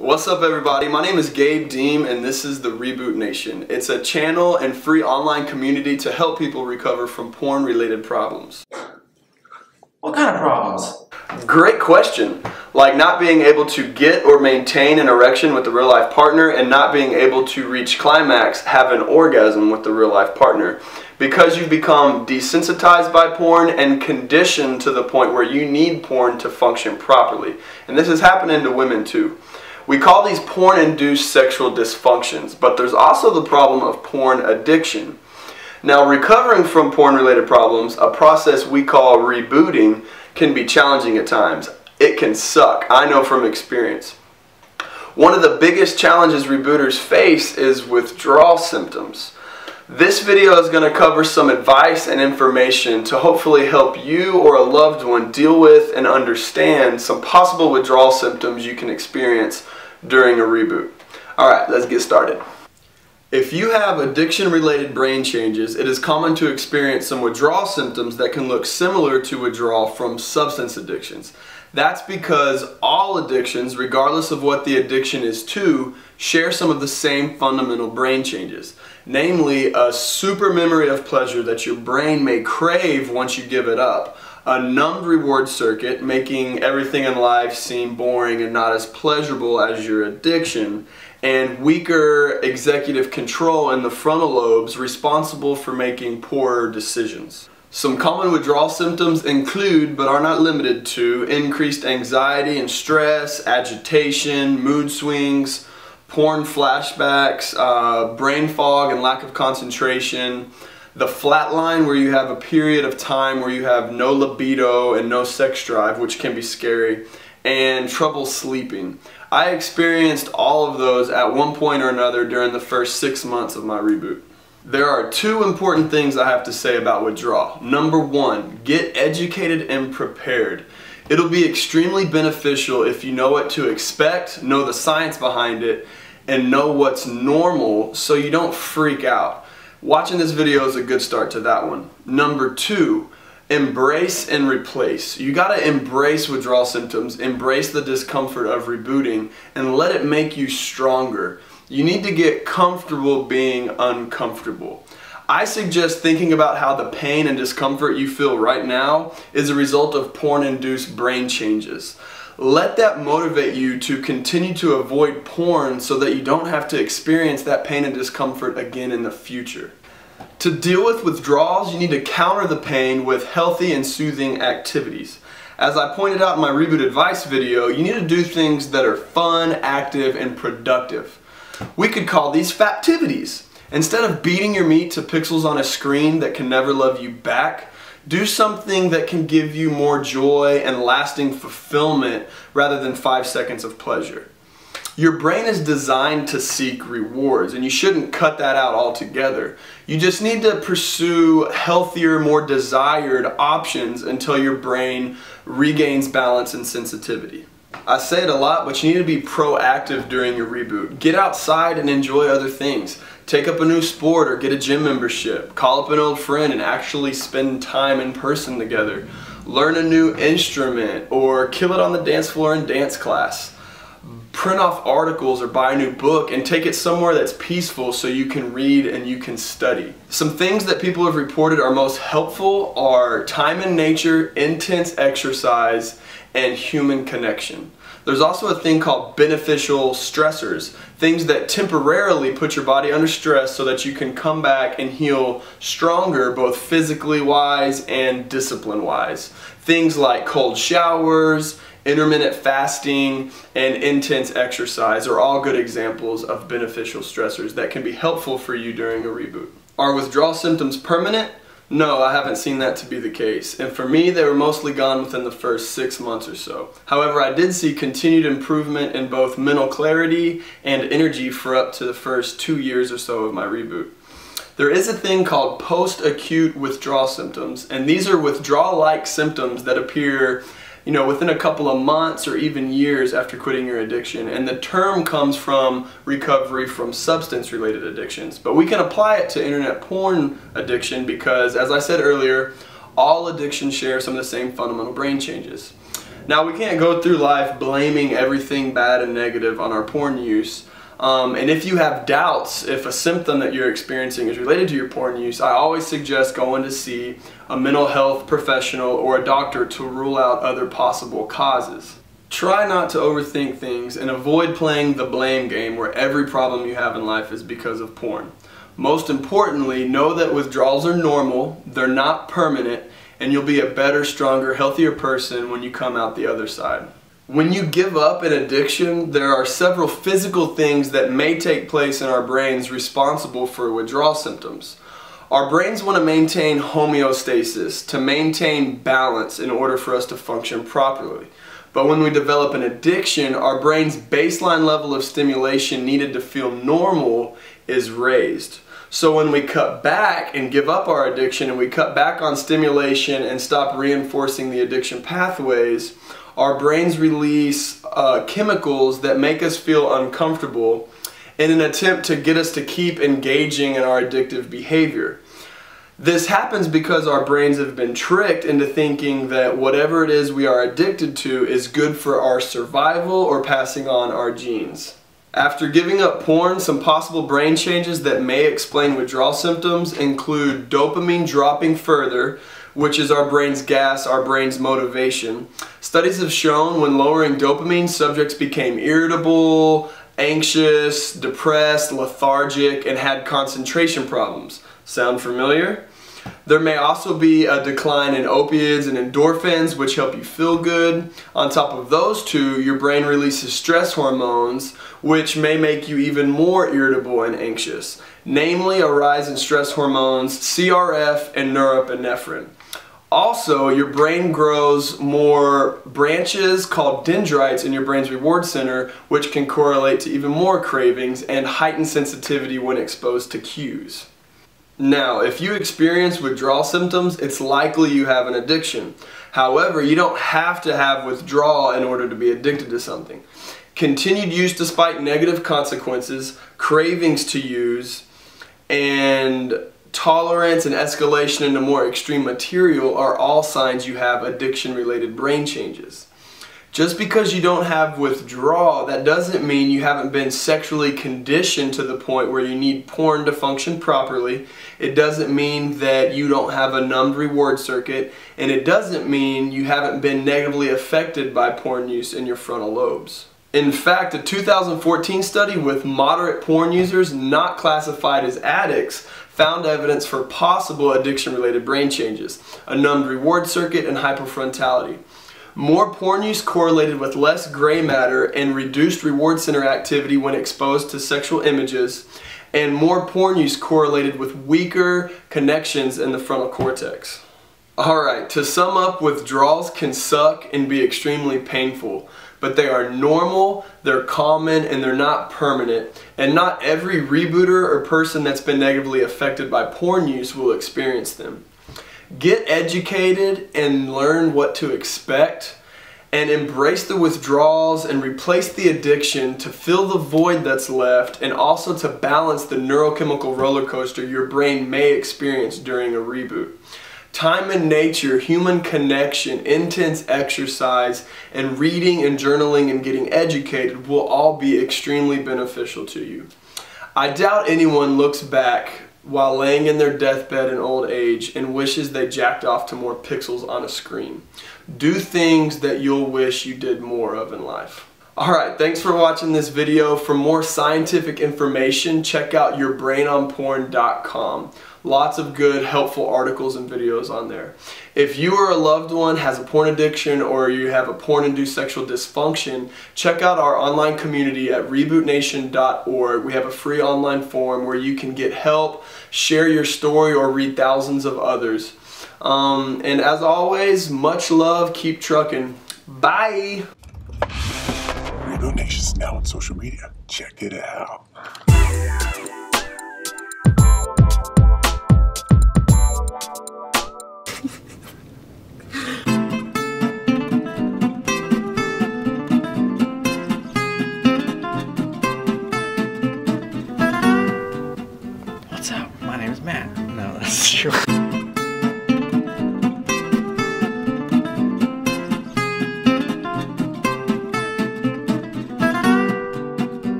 What's up everybody, my name is Gabe Deem and this is the Reboot Nation. It's a channel and free online community to help people recover from porn related problems. What kind of problems? Great question. Like not being able to get or maintain an erection with the real life partner and not being able to reach climax, have an orgasm with the real life partner. Because you've become desensitized by porn and conditioned to the point where you need porn to function properly. And this is happening to women too. We call these porn-induced sexual dysfunctions, but there's also the problem of porn addiction. Now, recovering from porn-related problems, a process we call rebooting, can be challenging at times. It can suck, I know from experience. One of the biggest challenges rebooters face is withdrawal symptoms. This video is going to cover some advice and information to hopefully help you or a loved one deal with and understand some possible withdrawal symptoms you can experience during a reboot. Alright, let's get started. If you have addiction-related brain changes, it is common to experience some withdrawal symptoms that can look similar to withdrawal from substance addictions. That's because all addictions, regardless of what the addiction is to, share some of the same fundamental brain changes. Namely, a super memory of pleasure that your brain may crave once you give it up, a numbed reward circuit making everything in life seem boring and not as pleasurable as your addiction, and weaker executive control in the frontal lobes responsible for making poorer decisions. Some common withdrawal symptoms include, but are not limited to, increased anxiety and stress, agitation, mood swings, porn flashbacks, brain fog and lack of concentration, the flat line where you have a period of time where you have no libido and no sex drive, which can be scary, and trouble sleeping. I experienced all of those at one point or another during the first 6 months of my reboot. There are two important things I have to say about withdrawal. Number one, get educated and prepared. It'll be extremely beneficial if you know what to expect, know the science behind it, and know what's normal so you don't freak out. Watching this video is a good start to that one. Number two, embrace and replace. You gotta embrace withdrawal symptoms, embrace the discomfort of rebooting, and let it make you stronger. You need to get comfortable being uncomfortable. I suggest thinking about how the pain and discomfort you feel right now is a result of porn-induced brain changes. Let that motivate you to continue to avoid porn so that you don't have to experience that pain and discomfort again in the future. To deal with withdrawals, you need to counter the pain with healthy and soothing activities. As I pointed out in my reboot advice video, you need to do things that are fun, active, and productive. We could call these faptivities. Instead of beating your meat to pixels on a screen that can never love you back, do something that can give you more joy and lasting fulfillment rather than 5 seconds of pleasure. Your brain is designed to seek rewards, and you shouldn't cut that out altogether. You just need to pursue healthier, more desired options until your brain regains balance and sensitivity. I say it a lot, but you need to be proactive during your reboot. Get outside and enjoy other things. Take up a new sport or get a gym membership. Call up an old friend and actually spend time in person together. Learn a new instrument or kill it on the dance floor in dance class. Print off articles or buy a new book and take it somewhere that's peaceful so you can read and you can study. Some things that people have reported are most helpful are time in nature, intense exercise, and human connection. There's also a thing called beneficial stressors, things that temporarily put your body under stress so that you can come back and heal stronger both physically wise and discipline wise. Things like cold showers, intermittent fasting, and intense exercise are all good examples of beneficial stressors that can be helpful for you during a reboot. Are withdrawal symptoms permanent? No, I haven't seen that to be the case, and for me they were mostly gone within the first 6 months or so. However, I did see continued improvement in both mental clarity and energy for up to the first 2 years or so of my reboot. There is a thing called post-acute withdrawal symptoms, and these are withdrawal-like symptoms that appear within a couple of months or even years after quitting your addiction. And the term comes from recovery from substance-related addictions. But we can apply it to internet porn addiction because, as I said earlier, all addictions share some of the same fundamental brain changes. Now, we can't go through life blaming everything bad and negative on our porn use. And if you have doubts if a symptom that you're experiencing is related to your porn use, I always suggest going to see a mental health professional or a doctor to rule out other possible causes. Try not to overthink things and avoid playing the blame game where every problem you have in life is because of porn. Most importantly, know that withdrawals are normal, they're not permanent, and you'll be a better, stronger, healthier person when you come out the other side. When you give up an addiction, there are several physical things that may take place in our brains responsible for withdrawal symptoms. Our brains want to maintain homeostasis, to maintain balance in order for us to function properly. But when we develop an addiction, our brain's baseline level of stimulation needed to feel normal is raised. So when we cut back and give up our addiction and we cut back on stimulation and stop reinforcing the addiction pathways, our brains release chemicals that make us feel uncomfortable in an attempt to get us to keep engaging in our addictive behavior. This happens because our brains have been tricked into thinking that whatever it is we are addicted to is good for our survival or passing on our genes. After giving up porn, some possible brain changes that may explain withdrawal symptoms include dopamine dropping further, which is our brain's gas, our brain's motivation. Studies have shown when lowering dopamine, subjects became irritable, anxious, depressed, lethargic, and had concentration problems. Sound familiar? There may also be a decline in opiates and endorphins, which help you feel good. On top of those two, your brain releases stress hormones, which may make you even more irritable and anxious. Namely, a rise in stress hormones, CRF and norepinephrine. Also, your brain grows more branches called dendrites in your brain's reward center, which can correlate to even more cravings and heightened sensitivity when exposed to cues. Now, if you experience withdrawal symptoms, it's likely you have an addiction. However, you don't have to have withdrawal in order to be addicted to something. Continued use despite negative consequences, cravings to use, and tolerance and escalation into more extreme material are all signs you have addiction-related brain changes. Just because you don't have withdrawal, that doesn't mean you haven't been sexually conditioned to the point where you need porn to function properly. It doesn't mean that you don't have a numbed reward circuit, and it doesn't mean you haven't been negatively affected by porn use in your frontal lobes. In fact, a 2014 study with moderate porn users not classified as addicts found evidence for possible addiction-related brain changes, a numbed reward circuit, and hypofrontality. More porn use correlated with less gray matter and reduced reward center activity when exposed to sexual images, and more porn use correlated with weaker connections in the frontal cortex. Alright, to sum up, withdrawals can suck and be extremely painful, but they are normal, they're common, and they're not permanent, and not every rebooter or person that's been negatively affected by porn use will experience them. Get educated and learn what to expect, and embrace the withdrawals and replace the addiction to fill the void that's left, and also to balance the neurochemical roller coaster your brain may experience during a reboot. Time in nature, human connection, intense exercise, and reading and journaling and getting educated will all be extremely beneficial to you. I doubt anyone looks back while laying in their deathbed in old age and wishes they jacked off to more pixels on a screen. Do things that you'll wish you did more of in life. Alright, thanks for watching this video. For more scientific information, check out yourbrainonporn.com. Lots of good, helpful articles and videos on there. If you or a loved one has a porn addiction or you have a porn-induced sexual dysfunction, check out our online community at rebootnation.org. We have a free online forum where you can get help, share your story, or read thousands of others. And as always, much love, keep trucking. Bye! Reboot Nation is now on social media. Check it out.